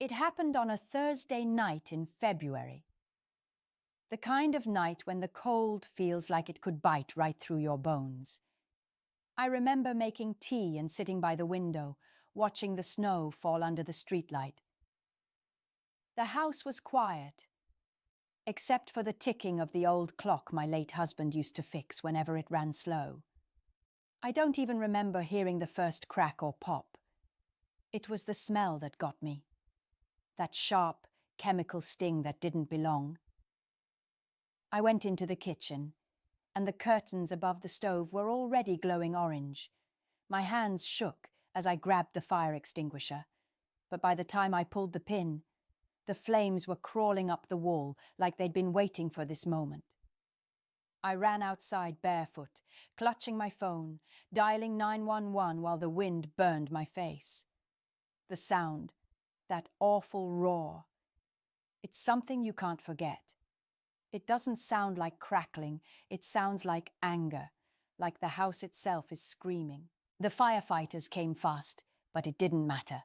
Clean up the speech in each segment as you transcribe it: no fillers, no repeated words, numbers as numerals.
It happened on a Thursday night in February. The kind of night when the cold feels like it could bite right through your bones. I remember making tea and sitting by the window, watching the snow fall under the streetlight. The house was quiet, except for the ticking of the old clock my late husband used to fix whenever it ran slow. I don't even remember hearing the first crack or pop. It was the smell that got me. That sharp, chemical sting that didn't belong. I went into the kitchen, and the curtains above the stove were already glowing orange. My hands shook as I grabbed the fire extinguisher, but by the time I pulled the pin, the flames were crawling up the wall like they'd been waiting for this moment. I ran outside barefoot, clutching my phone, dialing 911 while the wind burned my face. The sound, that awful roar, it's something you can't forget. It doesn't sound like crackling, it sounds like anger, like the house itself is screaming. The firefighters came fast, but it didn't matter.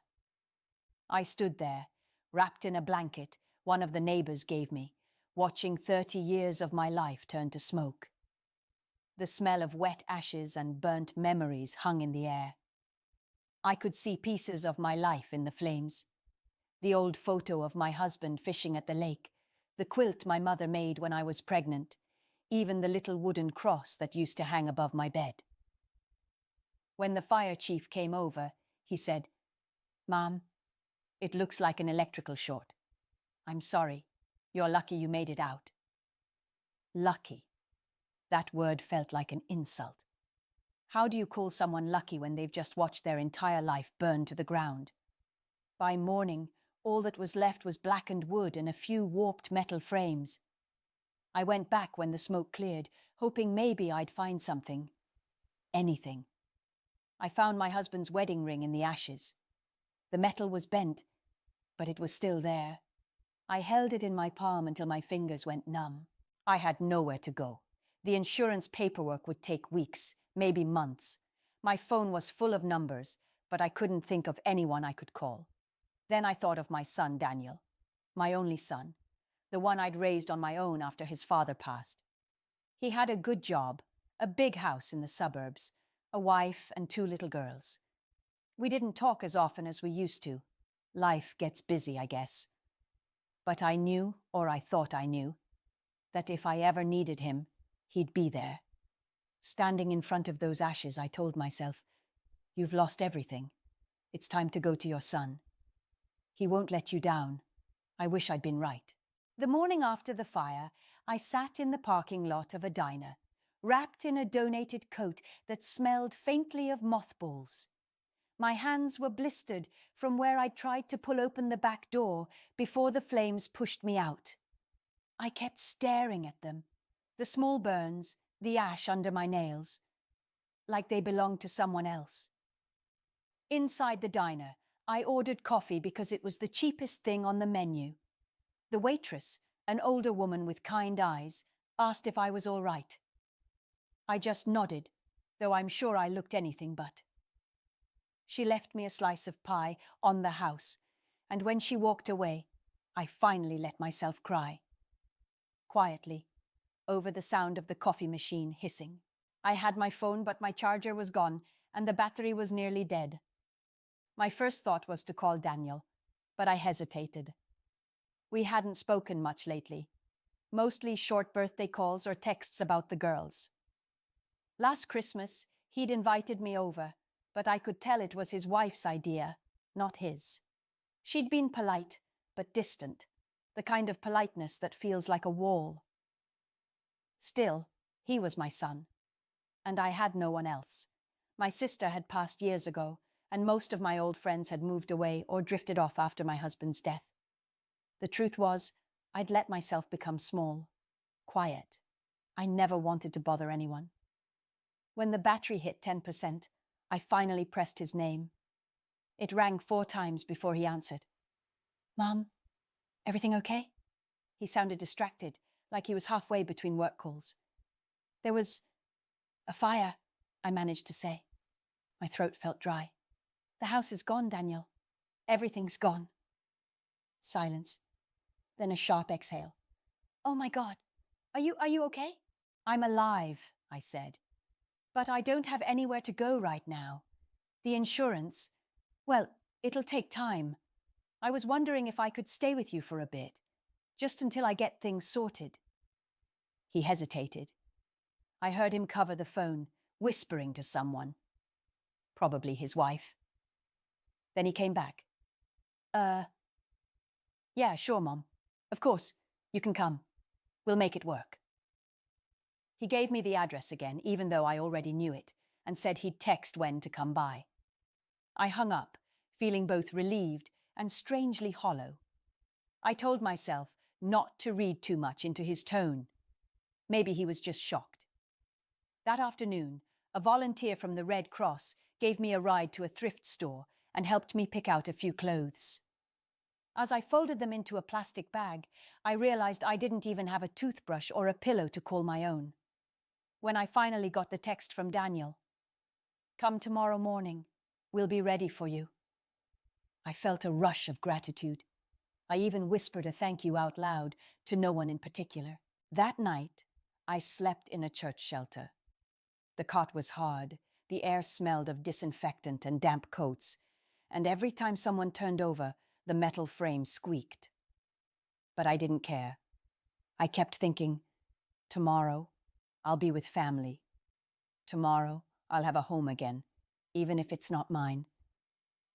I stood there, wrapped in a blanket one of the neighbors gave me, watching 30 years of my life turn to smoke. The smell of wet ashes and burnt memories hung in the air. I could see pieces of my life in the flames. The old photo of my husband fishing at the lake, the quilt my mother made when I was pregnant, even the little wooden cross that used to hang above my bed. When the fire chief came over, he said, "Mom, it looks like an electrical short. I'm sorry. You're lucky you made it out." Lucky. That word felt like an insult. How do you call someone lucky when they've just watched their entire life burn to the ground? By morning, all that was left was blackened wood and a few warped metal frames. I went back when the smoke cleared, hoping maybe I'd find something. Anything. I found my husband's wedding ring in the ashes. The metal was bent, but it was still there. I held it in my palm until my fingers went numb. I had nowhere to go. The insurance paperwork would take weeks, maybe months. My phone was full of numbers, but I couldn't think of anyone I could call. Then I thought of my son, Daniel, my only son, the one I'd raised on my own after his father passed. He had a good job, a big house in the suburbs, a wife and 2 little girls. We didn't talk as often as we used to. Life gets busy, I guess. But I knew, or I thought I knew, that if I ever needed him, he'd be there. Standing in front of those ashes, I told myself, "You've lost everything. It's time to go to your son. He won't let you down. I wish I'd been right." The morning after the fire, I sat in the parking lot of a diner, wrapped in a donated coat that smelled faintly of mothballs. My hands were blistered from where I'd tried to pull open the back door before the flames pushed me out. I kept staring at them, the small burns, the ash under my nails, like they belonged to someone else. Inside the diner, I ordered coffee because it was the cheapest thing on the menu. The waitress, an older woman with kind eyes, asked if I was all right. I just nodded, though I'm sure I looked anything but. She left me a slice of pie on the house, and when she walked away, I finally let myself cry. Quietly, over the sound of the coffee machine hissing. I had my phone, but my charger was gone, and the battery was nearly dead. My first thought was to call Daniel, but I hesitated. We hadn't spoken much lately, mostly short birthday calls or texts about the girls. Last Christmas, he'd invited me over, but I could tell it was his wife's idea, not his. She'd been polite, but distant, the kind of politeness that feels like a wall. Still, he was my son, and I had no one else. My sister had passed years ago, and most of my old friends had moved away or drifted off after my husband's death. The truth was, I'd let myself become small, quiet. I never wanted to bother anyone. When the battery hit 10%, I finally pressed his name. It rang 4 times before he answered. "Mom, everything okay?" He sounded distracted, like he was halfway between work calls. "There was a fire," I managed to say. My throat felt dry. "The house is gone, Daniel. Everything's gone." Silence. Then a sharp exhale. Oh my God. Are you okay? I'm alive, I said. But I don't have anywhere to go right now. The insurance, well, it'll take time. I was wondering if I could stay with you for a bit, just until I get things sorted. He hesitated. I heard him cover the phone, whispering to someone. Probably his wife. Then he came back. Yeah, sure, Mom. Of course, you can come. We'll make it work. He gave me the address again, even though I already knew it, and said he'd text when to come by. I hung up, feeling both relieved and strangely hollow. I told myself not to read too much into his tone. Maybe he was just shocked. That afternoon, a volunteer from the Red Cross gave me a ride to a thrift store and helped me pick out a few clothes. As I folded them into a plastic bag, I realized I didn't even have a toothbrush or a pillow to call my own. When I finally got the text from Daniel, "Come tomorrow morning. We'll be ready for you." I felt a rush of gratitude. I even whispered a thank you out loud to no one in particular. That night, I slept in a church shelter. The cot was hard, the air smelled of disinfectant and damp coats, and every time someone turned over, the metal frame squeaked. But I didn't care. I kept thinking, tomorrow, I'll be with family. Tomorrow, I'll have a home again, even if it's not mine.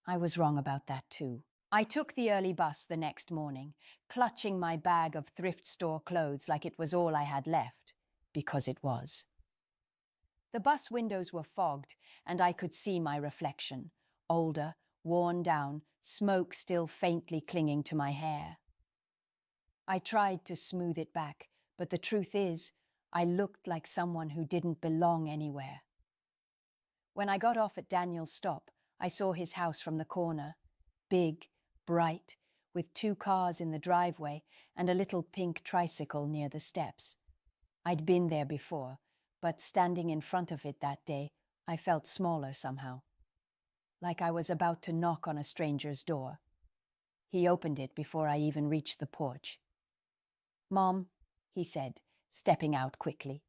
I was wrong about that too. I took the early bus the next morning, clutching my bag of thrift store clothes like it was all I had left, because it was. The bus windows were fogged, and I could see my reflection, older, worn down, smoke still faintly clinging to my hair. I tried to smooth it back, but the truth is, I looked like someone who didn't belong anywhere. When I got off at Daniel's stop, I saw his house from the corner, big, bright, with 2 cars in the driveway and a little pink tricycle near the steps. I'd been there before, but standing in front of it that day, I felt smaller somehow, like I was about to knock on a stranger's door. He opened it before I even reached the porch. "Mom," he said, stepping out quickly.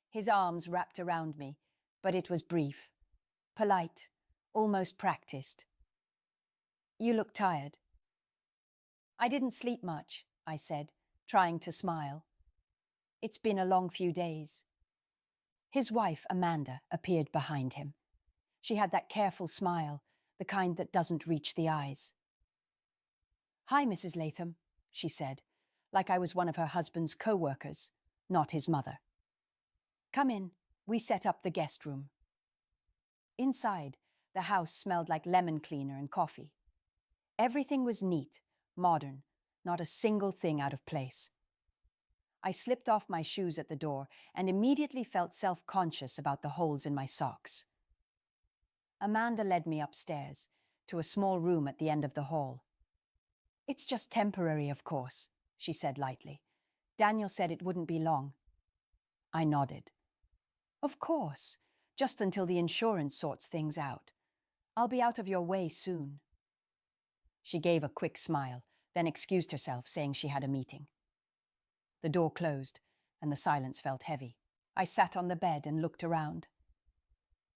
His arms wrapped around me, but it was brief, polite, almost practiced. "You look tired." "I didn't sleep much," I said, trying to smile. "It's been a long few days." His wife, Amanda, appeared behind him. She had that careful smile, the kind that doesn't reach the eyes. "Hi, Mrs. Latham," she said, like I was one of her husband's co-workers, not his mother. "Come in." We set up the guest room. Inside, the house smelled like lemon cleaner and coffee. Everything was neat, modern, not a single thing out of place. I slipped off my shoes at the door and immediately felt self-conscious about the holes in my socks. Amanda led me upstairs, to a small room at the end of the hall. "It's just temporary, of course," she said lightly. "Daniel said it wouldn't be long." I nodded. "Of course, just until the insurance sorts things out. I'll be out of your way soon." She gave a quick smile, then excused herself, saying she had a meeting. The door closed, and the silence felt heavy. I sat on the bed and looked around.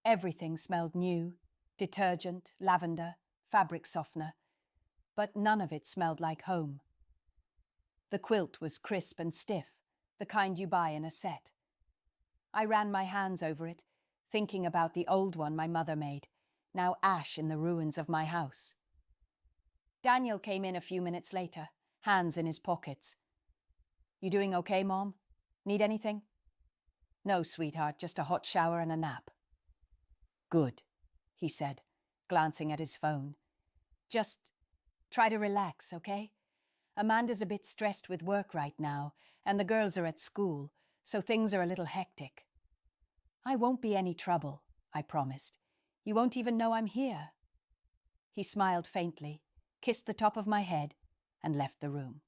Everything smelled new, detergent, lavender, fabric softener, but none of it smelled like home. The quilt was crisp and stiff, the kind you buy in a set. I ran my hands over it, thinking about the old one my mother made, now ash in the ruins of my house. Daniel came in a few minutes later, hands in his pockets. "You doing okay, Mom? Need anything?" "No, sweetheart, just a hot shower and a nap." "Good," he said, glancing at his phone. "Just try to relax, okay? Amanda's a bit stressed with work right now, and the girls are at school, so things are a little hectic." "I won't be any trouble," I promised. "You won't even know I'm here." He smiled faintly, kissed the top of my head, and left the room.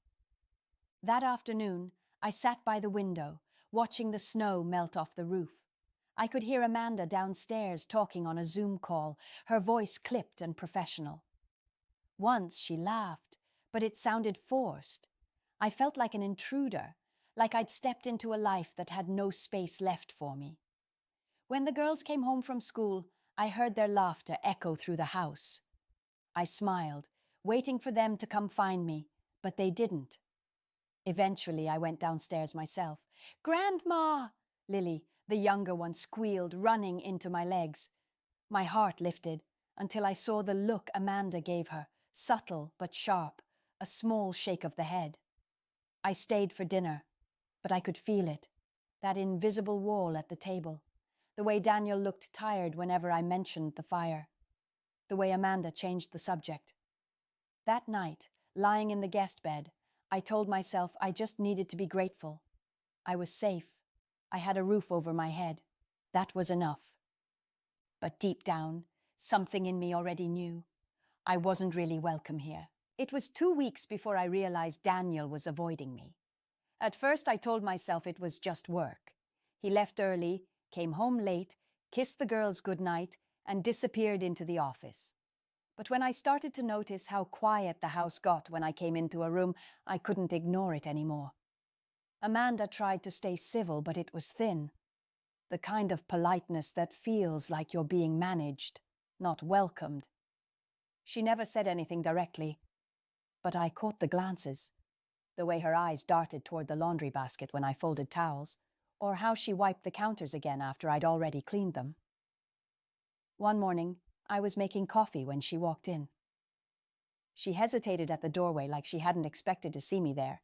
That afternoon, I sat by the window, watching the snow melt off the roof. I could hear Amanda downstairs talking on a Zoom call, her voice clipped and professional. Once she laughed, but it sounded forced. I felt like an intruder, like I'd stepped into a life that had no space left for me. When the girls came home from school, I heard their laughter echo through the house. I smiled, waiting for them to come find me, but they didn't. Eventually, I went downstairs myself. "Grandma!" Lily, the younger one, squealed, running into my legs. My heart lifted until I saw the look Amanda gave her, subtle but sharp, a small shake of the head. I stayed for dinner, but I could feel it, that invisible wall at the table, the way Daniel looked tired whenever I mentioned the fire, the way Amanda changed the subject. That night, lying in the guest bed, I told myself I just needed to be grateful. I was safe. I had a roof over my head. That was enough. But deep down, something in me already knew I wasn't really welcome here. It was 2 weeks before I realized Daniel was avoiding me. At first, I told myself it was just work. He left early, came home late, kissed the girls goodnight, and disappeared into the office. But when I started to notice how quiet the house got when I came into a room, I couldn't ignore it anymore. Amanda tried to stay civil, but it was thin. The kind of politeness that feels like you're being managed, not welcomed. She never said anything directly, but I caught the glances, the way her eyes darted toward the laundry basket when I folded towels, or how she wiped the counters again after I'd already cleaned them. One morning, I was making coffee when she walked in. She hesitated at the doorway like she hadn't expected to see me there.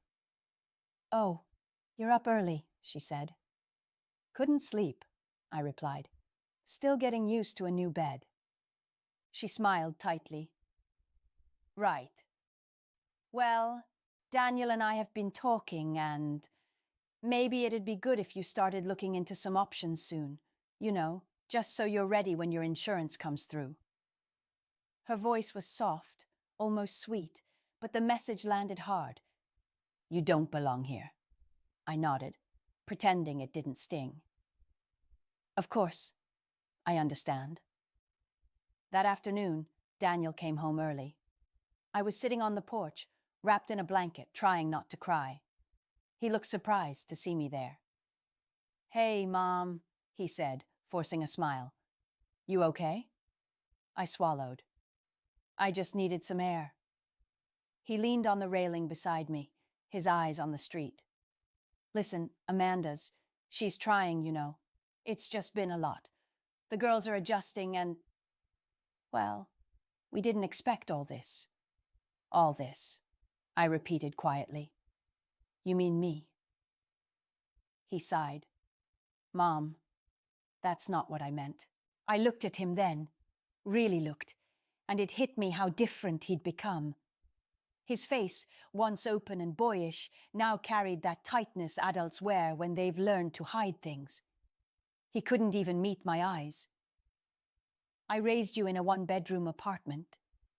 "Oh, you're up early," she said. "Couldn't sleep," I replied, still getting used to a new bed. She smiled tightly. "Right. Well, Daniel and I have been talking, and maybe it'd be good if you started looking into some options soon. Just so you're ready when your insurance comes through." Her voice was soft, almost sweet, but the message landed hard. "You don't belong here." I nodded, pretending it didn't sting. "Of course. I understand." That afternoon, Daniel came home early. I was sitting on the porch, wrapped in a blanket, trying not to cry. He looked surprised to see me there. "Hey, Mom," he said, forcing a smile. "You okay?" I swallowed. I just needed some air. He leaned on the railing beside me, his eyes on the street. "Listen, she's trying, It's just been a lot. The girls are adjusting and, well, we didn't expect all this." "All this," I repeated quietly. "You mean me?" He sighed. "Mom, that's not what I meant." I looked at him then, really looked, and it hit me how different he'd become. His face, once open and boyish, now carried that tightness adults wear when they've learned to hide things. He couldn't even meet my eyes. "I raised you in a one-bedroom apartment,"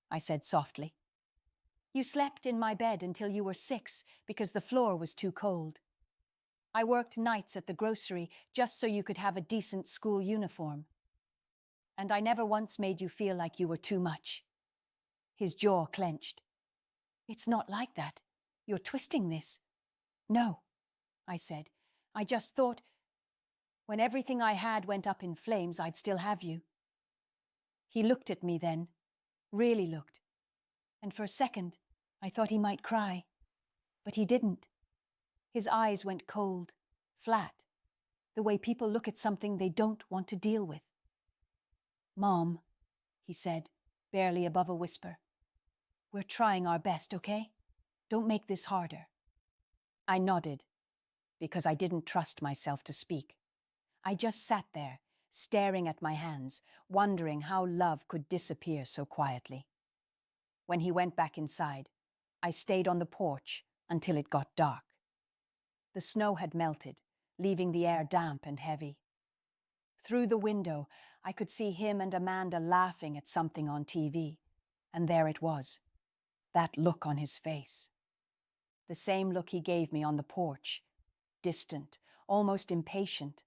I said softly. "You slept in my bed until you were 6 because the floor was too cold. I worked nights at the grocery just so you could have a decent school uniform. And I never once made you feel like you were too much." His jaw clenched. "It's not like that. You're twisting this." "No," I said. "I just thought when everything I had went up in flames, I'd still have you." He looked at me then, really looked. And for a second, I thought he might cry. But he didn't. His eyes went cold, flat, the way people look at something they don't want to deal with. "Mom," he said, barely above a whisper, "we're trying our best, okay? Don't make this harder." I nodded, because I didn't trust myself to speak. I just sat there, staring at my hands, wondering how love could disappear so quietly. When he went back inside, I stayed on the porch until it got dark. The snow had melted, leaving the air damp and heavy. Through the window, I could see him and Amanda laughing at something on TV, and there it was, that look on his face. The same look he gave me on the porch, distant, almost impatient,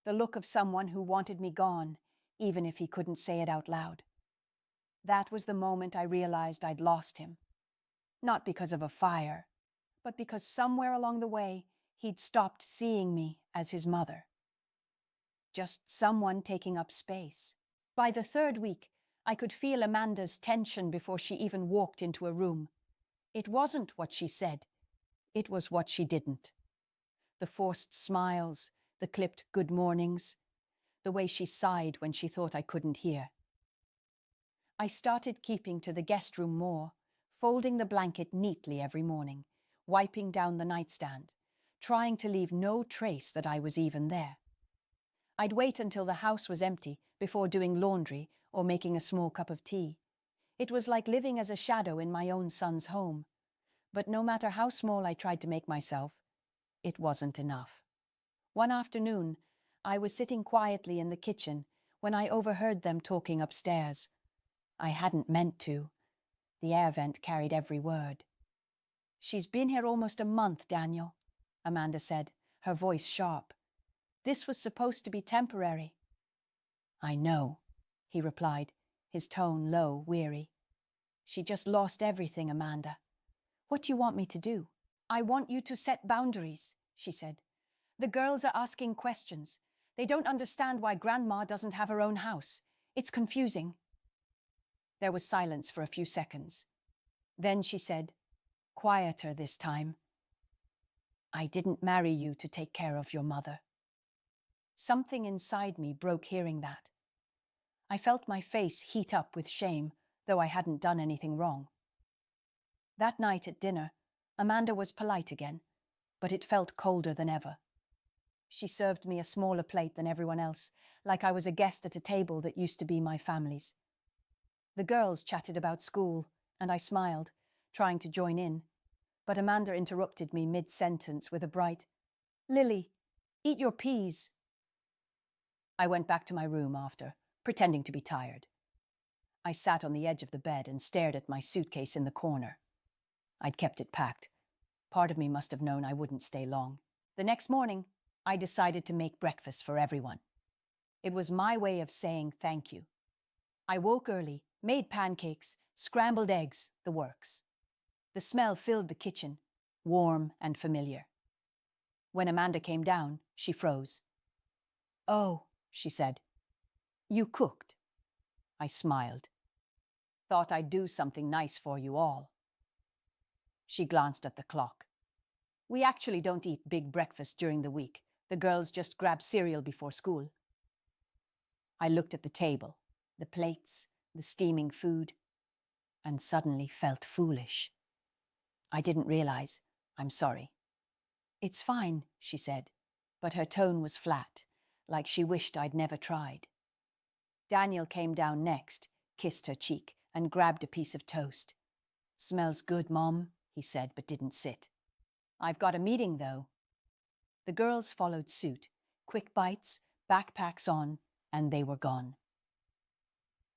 the look of someone who wanted me gone, even if he couldn't say it out loud. That was the moment I realized I'd lost him. Not because of a fire, but because somewhere along the way, he'd stopped seeing me as his mother. Just someone taking up space. By the third week, I could feel Amanda's tension before she even walked into a room. It wasn't what she said. It was what she didn't. The forced smiles, the clipped good mornings, the way she sighed when she thought I couldn't hear. I started keeping to the guest room more, folding the blanket neatly every morning, wiping down the nightstand, trying to leave no trace that I was even there. I'd wait until the house was empty before doing laundry or making a small cup of tea. It was like living as a shadow in my own son's home. But no matter how small I tried to make myself, it wasn't enough. One afternoon, I was sitting quietly in the kitchen when I overheard them talking upstairs. I hadn't meant to. The air vent carried every word. "She's been here almost a month, Daniel," Amanda said, her voice sharp. "This was supposed to be temporary." "I know," he replied, his tone low, weary. "She just lost everything, Amanda. What do you want me to do?" "I want you to set boundaries," she said. "The girls are asking questions. They don't understand why Grandma doesn't have her own house. It's confusing." There was silence for a few seconds. Then she said, quieter this time, "I didn't marry you to take care of your mother." Something inside me broke hearing that. I felt my face heat up with shame, though I hadn't done anything wrong. That night at dinner, Amanda was polite again, but it felt colder than ever. She served me a smaller plate than everyone else, like I was a guest at a table that used to be my family's. The girls chatted about school, and I smiled, trying to join in. But Amanda interrupted me mid-sentence with a bright, "Lily, eat your peas." I went back to my room after, pretending to be tired. I sat on the edge of the bed and stared at my suitcase in the corner. I'd kept it packed. Part of me must have known I wouldn't stay long. The next morning, I decided to make breakfast for everyone. It was my way of saying thank you. I woke early, made pancakes, scrambled eggs, the works. The smell filled the kitchen, warm and familiar. When Amanda came down, she froze. "Oh," she said. "You cooked." I smiled. "Thought I'd do something nice for you all." She glanced at the clock. "We actually don't eat big breakfasts during the week. The girls just grab cereal before school." I looked at the table, the plates, the steaming food, and suddenly felt foolish. I didn't realize. "I'm sorry." "It's fine," she said, but her tone was flat, like she wished I'd never tried. Daniel came down next, kissed her cheek, and grabbed a piece of toast. "Smells good, Mom," he said, but didn't sit. "I've got a meeting, though." The girls followed suit, quick bites, backpacks on, and they were gone.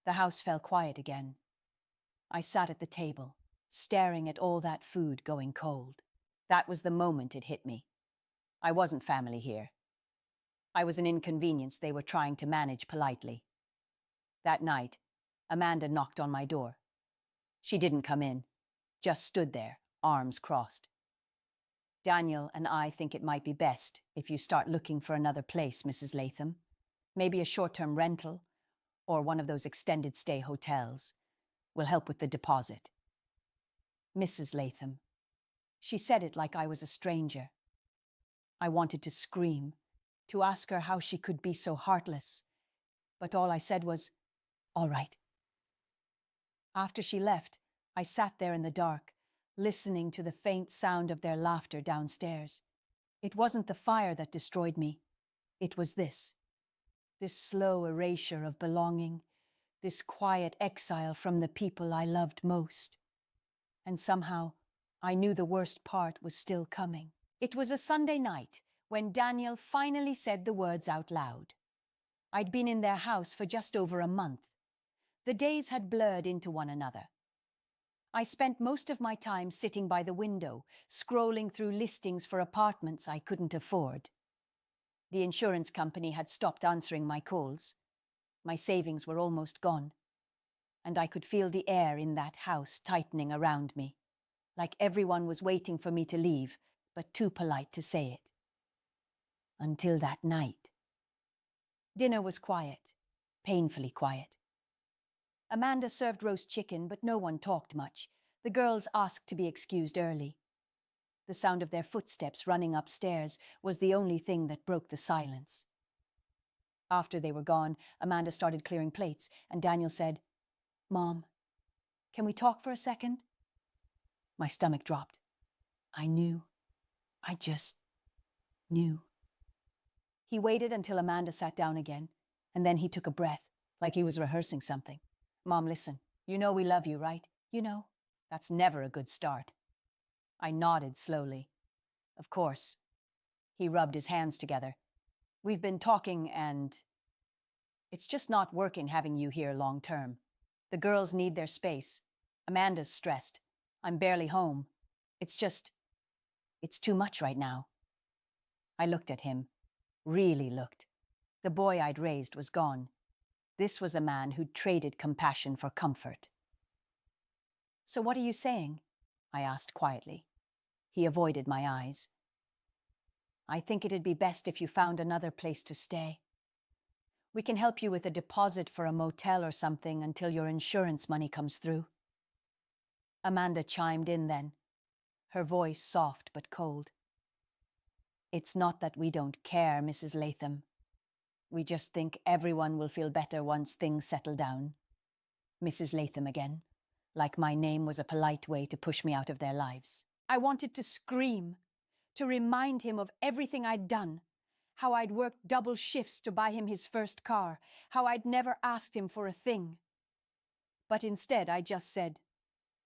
The house fell quiet again. I sat at the table, staring at all that food going cold. That was the moment it hit me. I wasn't family here. I was an inconvenience they were trying to manage politely. That night, Amanda knocked on my door. She didn't come in, just stood there, arms crossed. "Daniel and I think it might be best if you start looking for another place, Mrs. Latham. Maybe a short-term rental, or one of those extended stay hotels. Will help with the deposit." Mrs. Latham. She said it like I was a stranger. I wanted to scream, to ask her how she could be so heartless. But all I said was, "All right." After she left, I sat there in the dark, listening to the faint sound of their laughter downstairs. It wasn't the fire that destroyed me. It was this slow erasure of belonging, this quiet exile from the people I loved most. And somehow, I knew the worst part was still coming. It was a Sunday night when Daniel finally said the words out loud. I'd been in their house for just over a month. The days had blurred into one another. I spent most of my time sitting by the window, scrolling through listings for apartments I couldn't afford. The insurance company had stopped answering my calls. My savings were almost gone, and I could feel the air in that house tightening around me. like everyone was waiting for me to leave, but too polite to say it. Until that night. Dinner was quiet, painfully quiet. Amanda served roast chicken, but no one talked much. The girls asked to be excused early. The sound of their footsteps running upstairs was the only thing that broke the silence. After they were gone, Amanda started clearing plates, and Daniel said, "Mom, can we talk for a second?" My stomach dropped. I just knew. He waited until Amanda sat down again, and then he took a breath, like he was rehearsing something. "Mom, listen, you know we love you, right? You know, that's never a good start." I nodded slowly. "Of course." He rubbed his hands together. "We've been talking and it's just not working having you here long term. The girls need their space. Amanda's stressed. I'm barely home. It's too much right now." I looked at him. Really looked. The boy I'd raised was gone. This was a man who'd traded compassion for comfort. "So what are you saying?" I asked quietly. He avoided my eyes. "I think it'd be best if you found another place to stay. We can help you with a deposit for a motel or something until your insurance money comes through." Amanda chimed in then, her voice soft but cold. "It's not that we don't care, Mrs. Latham. We just think everyone will feel better once things settle down." Mrs. Latham again, like my name was a polite way to push me out of their lives. I wanted to scream, to remind him of everything I'd done, how I'd worked double shifts to buy him his first car, how I'd never asked him for a thing. But instead I just said,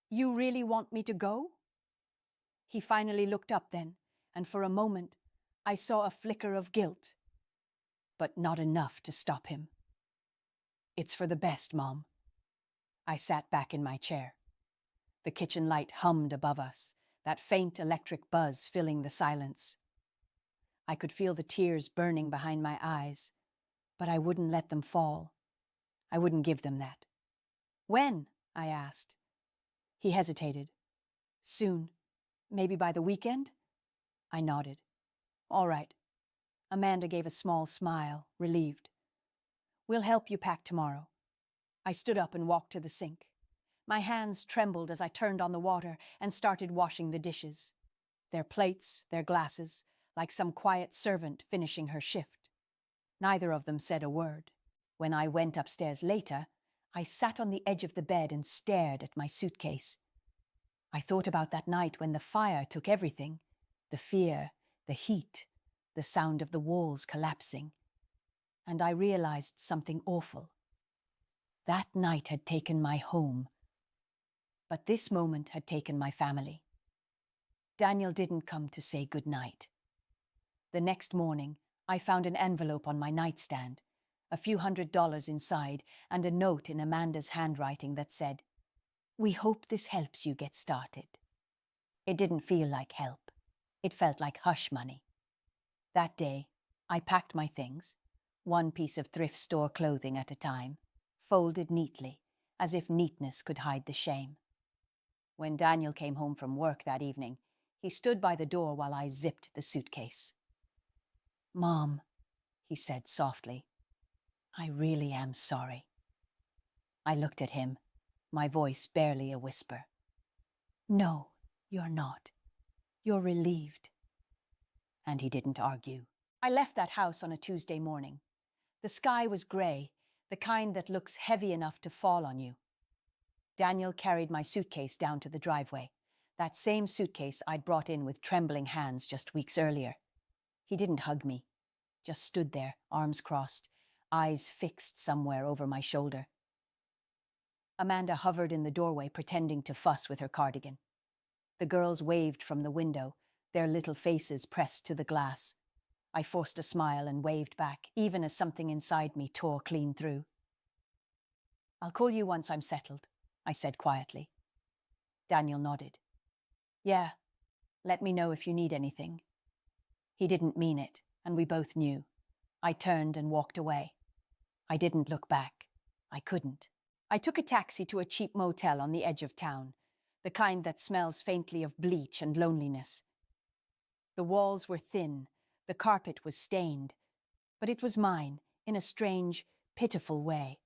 "You really want me to go?" He finally looked up then, and for a moment I saw a flicker of guilt, but not enough to stop him. "It's for the best, Mom." I sat back in my chair. The kitchen light hummed above us, that faint electric buzz filling the silence. I could feel the tears burning behind my eyes, but I wouldn't let them fall. I wouldn't give them that. "When?" I asked. He hesitated. "Soon. Maybe by the weekend?" I nodded. "All right." Amanda gave a small smile, relieved. "We'll help you pack tomorrow." I stood up and walked to the sink. My hands trembled as I turned on the water and started washing the dishes. Their plates, their glasses, like some quiet servant finishing her shift. Neither of them said a word. When I went upstairs later, I sat on the edge of the bed and stared at my suitcase. I thought about that night when the fire took everything, the fear, the heat, the sound of the walls collapsing. And I realized something awful. That night had taken my home, but this moment had taken my family. Daniel didn't come to say good night. The next morning, I found an envelope on my nightstand, a few $100s inside, and a note in Amanda's handwriting that said, "We hope this helps you get started." It didn't feel like help. It felt like hush money. That day, I packed my things, one piece of thrift store clothing at a time, folded neatly, as if neatness could hide the shame. When Daniel came home from work that evening, he stood by the door while I zipped the suitcase. "Mom," he said softly, "I really am sorry." I looked at him, my voice barely a whisper. "No, you're not. You're relieved." And he didn't argue. I left that house on a Tuesday morning. The sky was grey, the kind that looks heavy enough to fall on you. Daniel carried my suitcase down to the driveway, that same suitcase I'd brought in with trembling hands just weeks earlier. He didn't hug me, just stood there, arms crossed, eyes fixed somewhere over my shoulder. Amanda hovered in the doorway, pretending to fuss with her cardigan. The girls waved from the window, their little faces pressed to the glass. I forced a smile and waved back, even as something inside me tore clean through. "I'll call you once I'm settled," I said quietly. Daniel nodded. "Yeah, let me know if you need anything." He didn't mean it, and we both knew. I turned and walked away. I didn't look back. I couldn't. I took a taxi to a cheap motel on the edge of town. the kind that smells faintly of bleach and loneliness. The walls were thin, the carpet was stained, but it was mine in a strange, pitiful way.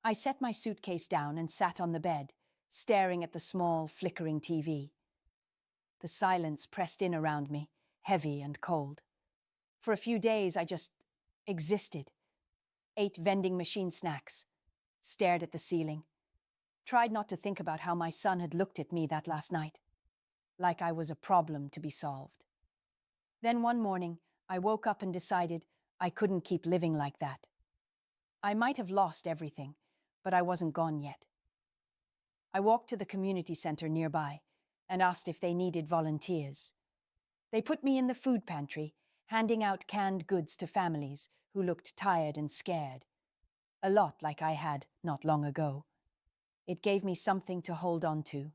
I set my suitcase down and sat on the bed, staring at the small, flickering TV. The silence pressed in around me, heavy and cold. For a few days, I just existed. Ate vending machine snacks, stared at the ceiling, tried not to think about how my son had looked at me that last night, like I was a problem to be solved. Then one morning, I woke up and decided I couldn't keep living like that. I might have lost everything, but I wasn't gone yet. I walked to the community center nearby and asked if they needed volunteers. They put me in the food pantry, handing out canned goods to families who looked tired and scared, a lot like I had not long ago. It gave me something to hold on to,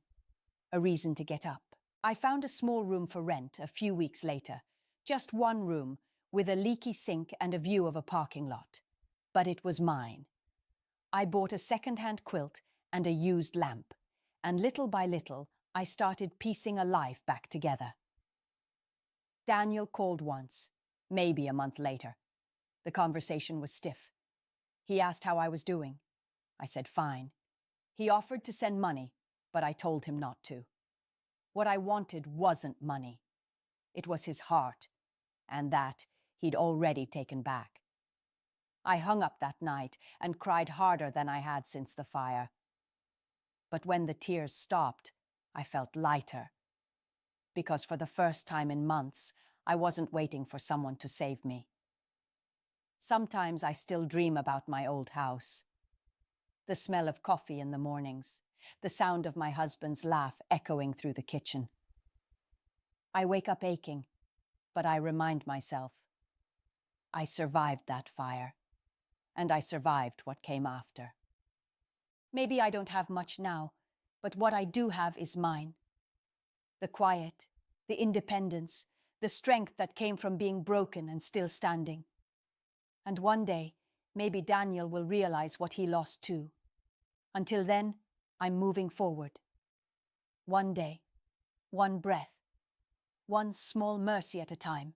a reason to get up. I found a small room for rent a few weeks later, just one room with a leaky sink and a view of a parking lot. But it was mine. I bought a second-hand quilt and a used lamp, and little by little, I started piecing a life back together. Daniel called once, maybe a month later. The conversation was stiff. He asked how I was doing. I said fine. He offered to send money, but I told him not to. What I wanted wasn't money. It was his heart, and that he'd already taken back. I hung up that night and cried harder than I had since the fire. But when the tears stopped, I felt lighter. Because for the first time in months, I wasn't waiting for someone to save me. Sometimes I still dream about my old house. The smell of coffee in the mornings, the sound of my husband's laugh echoing through the kitchen. I wake up aching, but I remind myself, I survived that fire, and I survived what came after. Maybe I don't have much now, but what I do have is mine. The quiet, the independence, the strength that came from being broken and still standing. And one day, maybe Daniel will realize what he lost too. Until then, I'm moving forward. One day, one breath, one small mercy at a time.